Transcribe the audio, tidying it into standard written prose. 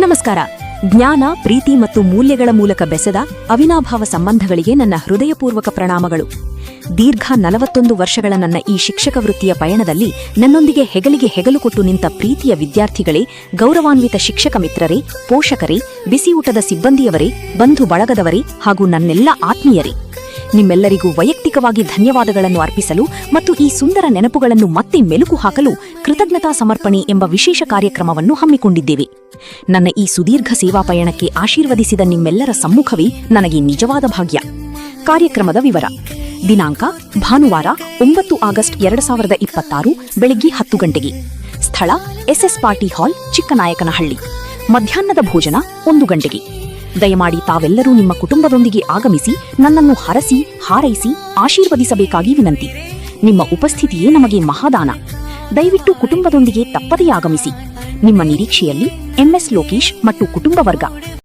ನಮಸ್ಕಾರ. ಜ್ಞಾನ, ಪ್ರೀತಿ ಮತ್ತು ಮೂಲ್ಯಗಳ ಮೂಲಕ ಬೆಸೆದ ಅವಿನಾಭಾವ ಸಂಬಂಧಗಳಿಗೆ ನನ್ನ ಹೃದಯಪೂರ್ವಕ ಪ್ರಣಾಮಗಳು. ದೀರ್ಘ 41 ವರ್ಷಗಳ ನನ್ನ ಈ ಶಿಕ್ಷಕ ವೃತ್ತಿಯ ಪಯಣದಲ್ಲಿ ನನ್ನೊಂದಿಗೆ ಹೆಗಲಿಗೆ ಹೆಗಲು ಕೊಟ್ಟು ನಿಂತ ಪ್ರೀತಿಯ ವಿದ್ಯಾರ್ಥಿಗಳೇ, ಗೌರವಾನ್ವಿತ ಶಿಕ್ಷಕ ಮಿತ್ರರೇ, ಪೋಷಕರೇ, ಬಿಸಿಯೂಟದ ಸಿಬ್ಬಂದಿಯವರೇ, ಬಂಧು ಬಳಗದವರೇ ಹಾಗೂ ನನ್ನೆಲ್ಲ ಆತ್ಮೀಯರೇ, ನಿಮ್ಮೆಲ್ಲರಿಗೂ ವೈಯಕ್ತಿಕವಾಗಿ ಧನ್ಯವಾದಗಳನ್ನು ಅರ್ಪಿಸಲು ಮತ್ತು ಈ ಸುಂದರ ನೆನಪುಗಳನ್ನು ಮತ್ತೆ ಮೆಲುಕು ಹಾಕಲು ಕೃತಜ್ಞತಾ ಸಮರ್ಪಣೆ ಎಂಬ ವಿಶೇಷ ಕಾರ್ಯಕ್ರಮವನ್ನು ಹಮ್ಮಿಕೊಂಡಿದ್ದೇವೆ. ನನ್ನ ಈ ಸುದೀರ್ಘ ಸೇವಾ ಪಯಣಕ್ಕೆ ಆಶೀರ್ವದಿಸಿದ ನಿಮ್ಮೆಲ್ಲರ ಸಮ್ಮುಖವೇ ನನಗೆ ನಿಜವಾದ ಭಾಗ್ಯ. ಕಾರ್ಯಕ್ರಮದ ವಿವರ: ದಿನಾಂಕ ಭಾನುವಾರ 9 ಆಗಸ್ಟ್ 2026 ಬೆಳಗ್ಗೆ 10 ಗಂಟೆಗೆ. ಸ್ಥಳ SS ಪಾರ್ಟಿ ಹಾಲ್, ಚಿಕ್ಕನಾಯಕನಹಳ್ಳಿ. ಮಧ್ಯಾಹ್ನದ ಭೋಜನ 1 ಗಂಟೆಗೆ. ದಯಮಾಡಿ ತಾವೆಲ್ಲರೂ ನಿಮ್ಮ ಕುಟುಂಬದೊಂದಿಗೆ ಆಗಮಿಸಿ ನನ್ನನ್ನು ಹರಸಿ, ಹಾರೈಸಿ, ಆಶೀರ್ವದಿಸಬೇಕಾಗಿ ವಿನಂತಿ. ನಿಮ್ಮ ಉಪಸ್ಥಿತಿಯೇ ನಮಗೆ ಮಹಾದಾನ. ದಯವಿಟ್ಟು ಕುಟುಂಬದೊಂದಿಗೆ ತಪ್ಪದೇ ಆಗಮಿಸಿ. ನಿಮ್ಮ ನಿರೀಕ್ಷೆಯಲ್ಲಿ MS ಲೋಕೇಶ್ ಮತ್ತು ಕುಟುಂಬ ವರ್ಗ.